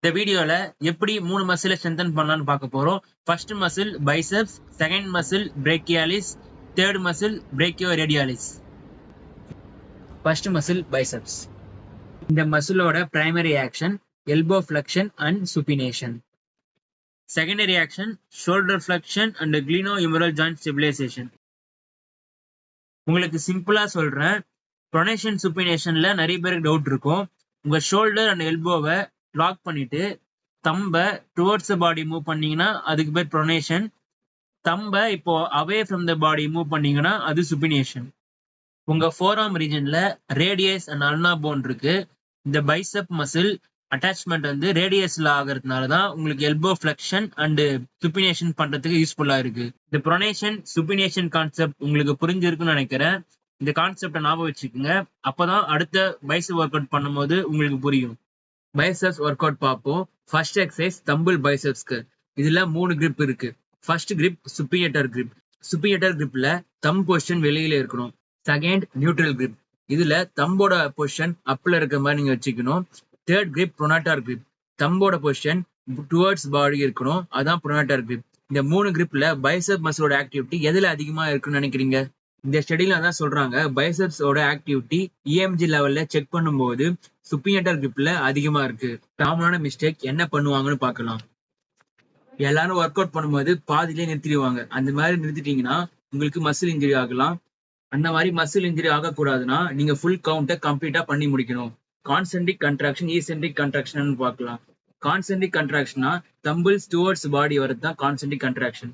இந்த வீடியோல எப்படி 3 மசிலை ஸ்ட்ரென்தன் பண்ணலாம்னு பார்க்க போறோம். First muscle biceps, second muscle brachialis, third muscle brachioradialis. First muscle biceps. இந்த மசிலோட primary action elbow flexion and supination. Secondary action shoulder flexion and glenohumeral joint stabilization. உங்களுக்கு சிம்பிளா சொல்றேன், ப்ரொனேஷன் சுபினேஷன்ல நிறைய பேருக்கு டவுட் இருக்கும். உங்க ஷோல்டர் அண்ட் எல்போவை லாக் பண்ணிட்டு தம்ப டுவர்ட்ஸ் த பாடி மூவ் பண்ணீங்கன்னா அதுக்கு பேர் ப்ரொனேஷன். தம்ப இப்போ அவே ஃப்ரம் த பாடி மூவ் பண்ணீங்கன்னா அது சுபினேஷன். உங்க ஃபோர்ஆர்ம் ரீஜன்ல ரேடியஸ் அண்ட் அல்னா போன் இருக்கு. இந்த பைசெப் மசில் அட்டாச்மெண்ட் வந்து ரேடியஸ்ல ஆகிறதுனால தான் உங்களுக்கு எல்போ ஃபிளெக்ஷன் அண்ட் சுபினேஷன் பண்றதுக்கு யூஸ்ஃபுல்லா இருக்கு. இந்த ப்ரொனேஷன் சுபினேஷன் கான்செப்ட் உங்களுக்கு புரிஞ்சிருக்குன்னு நினைக்கிறேன். இந்த கான்செப்டை ஞாபகம் வச்சுக்கோங்க, அப்பதான் அடுத்த பைசெப் ஒர்க் அவுட் பண்ணும்போது உங்களுக்கு புரியும். பைசெப்ஸ் ஒர்க் அவுட் பார்ப்போம். ஃபர்ஸ்ட் எக்ஸசைஸ் தம்பிள் பைசெப்ஸ்க்கு. இதுல 3 கிரிப் இருக்கு. First grip supinator grip. Supinator கிரிப்ல தம் பொசிஷன் வெளியில இருக்கணும். Second neutral grip. இதுல தம்போட பொசிஷன் அப்ல இருக்க மாதிரி நீங்க வச்சுக்கணும். Third grip pronator grip. தம்போட பொசிஷன் டுவர்ட்ஸ் பாடி இருக்கணும், அதான் ப்ரோனாட்டார் கிரிப். இந்த 3 கிரிப்ல பைசெப் மசிலோட ஆக்டிவிட்டி எதுல அதிகமா இருக்குன்னு நினைக்கிறீங்க? இந்த ஸ்டடியில தான் சொல்றாங்க பைசெப்ஸோட ஆக்டிவிட்டி இஎம்ஜி லெவல்ல செக் பண்ணும்போது சுப்பியேட்டர் கிரிப்ல அதிகமா இருக்கு. காமனான மிஸ்டேக் என்ன பண்ணுவாங்கன்னு பார்க்கலாம். எல்லாரும் ஒர்க் அவுட் பண்ணும்போது பாதியிலே நிறுத்திடுவாங்க. அந்த மாதிரி நிறுத்திட்டீங்கன்னா உங்களுக்கு மசில் இன்ஜுரி ஆகலாம். அந்த மாதிரி மசில் இன்ஜுரி ஆகக்கூடாதுன்னா நீங்க ஃபுல் கவுண்ட்டை கம்ப்ளீட்டா பண்ணி முடிக்கணும். கான்சென்ட்ரிக் கன்ட்ராக்ஷன், ஈசென்ட்ரிக் கன்ட்ராக்ஷன் பார்க்கலாம். கான்சென்ட்ரிக் கன்ட்ராக்ஷனா தம்பிள்ஸ் டுவர்ட்ஸ் பாடி வரது தான் கான்சென்ட்ரிக் கன்ட்ராக்ஷன்.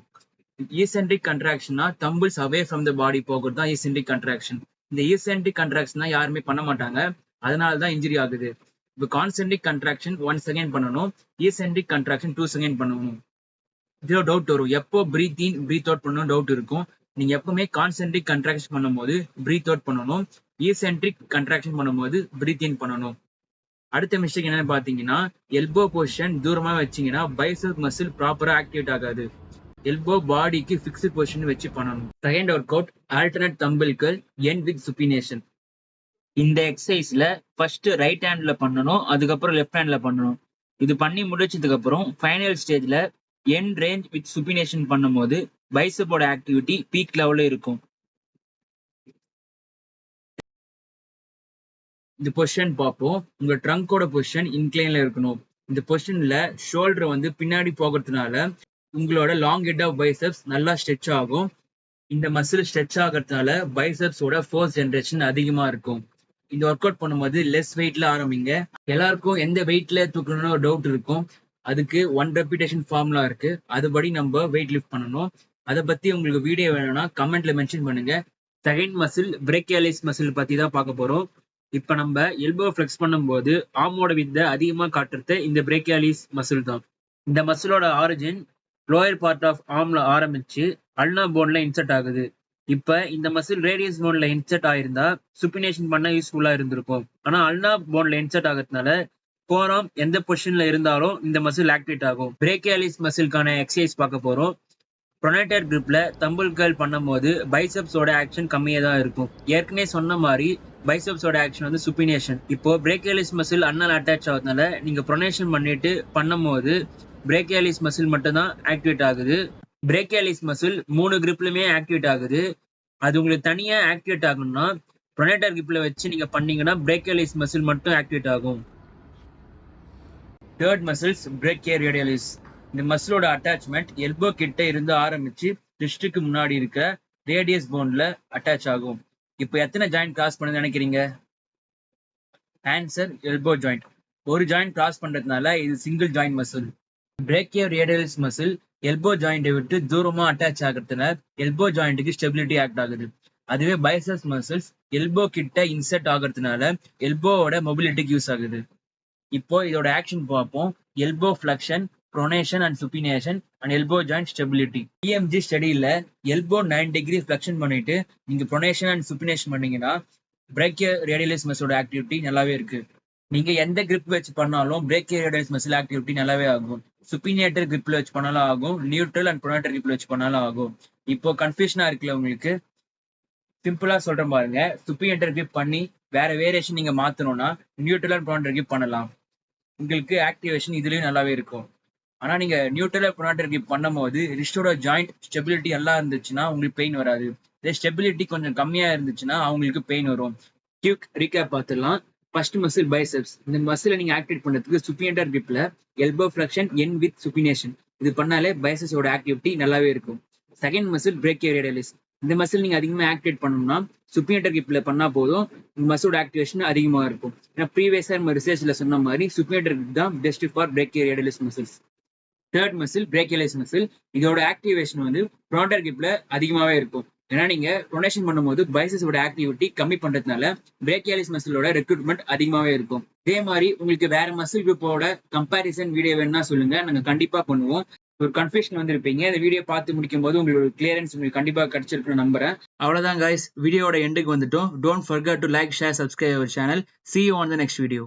ஈசென்ட்ரிக் கன்ட்ராக்ஷனா dumbbells away from the body போகிறது தான் ஈசென்ட்ரிக் கன்ட்ராக்ஷன். இந்த ஈசென்ட்ரிக் கன்ட்ராக்ஷன் தான் யாருமே பண்ண மாட்டாங்க, அதனால தான் இன்ஜுரி ஆகுது. இப்போ கான்சென்ட்ரிக் கன்ட்ராக்ஷன் 1 செகண்ட் பண்ணணும், ஈசென்ட்ரிக் கன்ட்ராக்ஷன் 2 செகண்ட் பண்ணணும். இதுல டவுட் வரும், எப்போ பிரீத் இன் பிரீத் அவுட் பண்ணணும் டவுட் இருக்கும். நீங்க எப்பவுமே கான்சென்ட்ரிக் கன்ட்ராக்ஷன் பண்ணும்போது பிரீத் அவுட் பண்ணணும், ஈசென்ட்ரிக் கன்ட்ராக்ஷன் பண்ணும்போது பிரீத் இன் பண்ணணும். அடுத்த மிஸ்டேக் என்னன்னு பாத்தீங்கன்னா, எல்போ பொசிஷன் தூரமா வச்சீங்கன்னா பைசெப் மசில் ப்ராப்பரா ஆக்டிவேட் ஆகாது. எல்போ பாடிக்கு ஃபிக்ஸ்ட் பொசிஷன் வச்சு பண்ணணும். செகண்ட் ஒர்க் அவுட் ஆல்டர்னேட் தம்பிள்கள் எண்ட் வித் சுப்பினேஷன். இந்த எக்ஸசைஸ்ல ஃபர்ஸ்ட் ரைட் ஹேண்ட்ல பண்ணணும், அதுக்கப்புறம் லெஃப்ட் ஹேண்ட்ல பண்ணணும். இது பண்ணி முடிச்சதுக்கு அப்புறம் ஃபைனல் ஸ்டேஜ்ல எண்ட் ரேஞ்ச் வித் சுப்பினேஷன் பண்ணும்போது பைசெப்போட ஆக்டிவிட்டி பீக் லெவல்ல இருக்கும். இந்த பொசிஷன் பார்ப்போம். உங்க ட்ரங்கோட பொசிஷன் இன்க்ளைன்ல இருக்கணும். இந்த பொசிஷன்ல ஷோல்டர் வந்து பின்னாடி போகிறதுனால உங்களோட லாங் ஹெட் ஆஃப் பைசெப்ஸ் நல்லா ஸ்ட்ரெச் ஆகும். இந்த மசில் ஸ்ட்ரெச் ஆகிறதுனால பைசெப்ஸோட ஃபோர்ஸ் ஜெனரேஷன் அதிகமா இருக்கும். இந்த ஒர்க் அவுட் பண்ணும்போது லெஸ் வெயிட்ல ஆரம்பிங்க. எல்லாருக்கும் எந்த வெயிட்ல தூக்கணும்னு ஒரு டவுட் இருக்கும். அதுக்கு 1 ரெப்பிடேஷன் ஃபார்முலா இருக்கு, அதுபடி நம்ம வெயிட் லிஃப்ட் பண்ணணும். அதை பத்தி உங்களுக்கு வீடியோ வேணும்னா கமெண்ட்ல மென்ஷன் பண்ணுங்க. செகண்ட் மசில் பிரேக்கியாலிஸ் மசில் பத்தி தான் பார்க்க போறோம். இப்ப நம்ம எல்போ ஃபிளெக்ஸ் பண்ணும்போது ஆர்மோட வித்தை அதிகமா காட்டுறது இந்த பிரேக்கியாலிஸ் மசில் தான். இந்த மசிலோட ஆரிஜின் லோயர் பார்ட் ஆஃப் ஆர்ம்ல ஆரம்பிச்சு அல்னா போன்ல இன்சர்ட் ஆகுது. இப்ப இந்த மசில் ரேடியஸ் போன்ல இன்சர்ட் ஆயிருந்தா சுப்பினேஷன் பண்ண யூஸ்ஃபுல்லா இருந்திருக்கும். ஆனா அல்னா போன்ல இன்சர்ட் ஆகிறதுனால ஃபோர்ஆர்ம் எந்த பொசிஷன்ல இருந்தாலும் இந்த மசில் ஆக்டிவேட் ஆகும். பிரேக்கியாலிஸ் மசிலுக்கான எக்ஸசைஸ் பார்க்க போறோம். ப்ரொனேட்டர் கிரிப்ல தம்பிள் கர்ல் பண்ணும்போது பைசெப்ஸோட ஆக்ஷன் கம்மியா தான் இருக்கும். ஏற்கனவே சொன்ன மாதிரி பைசெப்ஸோட ஆக்ஷன் வந்து சுப்பினேஷன். இப்போ பிரேக்கியாலிஸ் மசில் அண்ணால் அட்டாச் ஆகுறதுனால நீங்க ப்ரொனேஷன் பண்ணிட்டு பண்ணும்போது பிரேக்கியாலிஸ் மசில் மட்டும் தான் ஆக்டிவேட் ஆகுது. பிரேக்கியாலிஸ் மசில் 3 கிரிப்லுமே ஆக்டிவேட் ஆகுது. அது உங்களுக்கு தனியா ஆக்டிவேட் ஆகணும்னா ப்ரொனேட்டர் கிரிப்ல வச்சு நீங்க பண்ணீங்கன்னா பிரேக்கியாலிஸ் மசில் மட்டும் ஆக்டிவேட் ஆகும். Third muscles brachioradialis. இந்த மசிலோட அட்டாச்மெண்ட் எல்போ கிட்ட இருந்து ஆரம்பிச்சு ரிஸ்டுக்கு முன்னாடி இருக்க ரேடியஸ் போன்ல அட்டாச் ஆகும். இப்போ எத்தனை ஜாயிண்ட் கிராஸ் பண்ணு நினைக்கிறீங்க? Answer elbow joint. ஒரு ஜாயிண்ட் கிராஸ் பண்றதுனால இது single joint muscle. Brachioradialis muscle elbow ஜாயிண்டை விட்டு தூரமா அட்டாச் ஆகிறதுனால எல்போ ஜாயிண்ட்டுக்கு ஸ்டெபிலிட்டி ஆக்ட் ஆகுது. அதுவே பைசெப்ஸ் மசில்ஸ் எல்போ கிட்ட இன்சர்ட் ஆகிறதுனால எல்போவோட மொபிலிட்டிக்கு யூஸ் ஆகுது. இப்போ இதோட ஆக்ஷன் பார்ப்போம். Elbow flexion, pronation and supination and elbow joint stability. EMG ஸ்டடியில எல்போ 9 டிகிரி ஃபிளெக்ஷன் பண்ணிட்டு நீங்க ப்ரொனேஷன் அண்ட் சுப்பினேஷன் பண்ணீங்கன்னா பிரேக்கியோரேடியாலிஸ் மசிலோட ஆக்டிவிட்டி நல்லாவே இருக்கு. நீங்க எந்த கிரிப் வச்சு பண்ணாலும் பிரேக்கியோரேடியாலிஸ் மசில் ஆக்டிவிட்டி நல்லாவே ஆகும். சுப்பினேட்டர் கிரிப்ல வச்சு பண்ணாலும் ஆகும், நியூட்ரல் அண்ட் ப்ரொனேட்டர் கிரிப்ல வச்சு பண்ணாலும் ஆகும். இப்போ கன்ஃபியூஷனா இருக்குல்ல உங்களுக்கு? சிம்பிளா சொல்றேன் பாருங்க. சுப்பினேட்டர் கிரிப் பண்ணி வேற வேரியேஷன் நீங்க மாத்தணும்னா நியூட்ரல் அண்ட் ப்ரொனேட்டர் கிரிப் பண்ணலாம். உங்களுக்கு ஆக்டிவேஷன் இதுலயும் நல்லாவே இருக்கும். ஆனா நீங்க நியூட்ரல் ப்ரொனாட்டர் கிரிப் பண்ணும்போது ரிஸ்டோட ஜாயிண்ட் ஸ்டெபிலிட்டி நல்லா இருந்துச்சுன்னா உங்களுக்கு பெயின் வராது. இதே ஸ்டெபிலிட்டி கொஞ்சம் கம்மியா இருந்துச்சுன்னா அவங்களுக்கு பெயின் வரும். குயிக் ரீகேப் பார்த்துடலாம். First muscle biceps. இந்த மசிலை நீங்க ஆக்டிவேட் பண்றதுக்கு சுப்பியண்டர் கிரிப்ல elbow flexion and with supination இது பண்ணாலே பைசெப்ஸோட ஆக்டிவிட்டி நல்லாவே இருக்கும். Second muscle brachioradialis. இந்த மசில் நீங்க அதிகமா ஆக்டிவேட் பண்ணணும்னா சுப்பியண்டர் கிரிப்ல பண்ணா போதும் மசிலோட ஆக்டிவேஷன் அதிகமா இருக்கும். ஏன்னா ப்ரீவியஸா நம்ம ரிசர்ச்ல சொன்ன மாதிரி சுப்பியண்டர் கிரிப் தான் best for brachioradialis muscles. Third muscle brachialis muscle. இதோட ஆக்டிவேஷன் வந்து ப்ரொனாட்டர் கிரிப்ல அதிகமாவே இருக்கும். ஏன்னா நீங்க ப்ரொனேஷன் பண்ணும்போது பைசஸோட ஆக்டிவிட்டி கம்மி பண்றதுனால பிரேக்கியாலிஸ் மசிலோட ரெக்ரூட்மெண்ட் அதிகமாவே இருக்கும். இதே மாதிரி உங்களுக்கு வேற மசில் குரூப்போட கம்பாரிசன் வீடியோ வேணும்னா சொல்லுங்க, நாங்க கண்டிப்பா பண்ணுவோம். ஒரு கன்ஃபியூஷன் வந்திருப்பீங்க, இந்த வீடியோ பார்த்து முடிக்கும் போது உங்களுக்கு கிளியரன்ஸ் உங்களுக்கு கண்டிப்பா கிடைச்சிருக்குன்னு நம்புறேன். அவ்வளவுதான் கைஸ், வீடியோட எண்டுக்கு வந்துட்டோம். Don't forget to like, share, subscribe our channel. See you on the next video.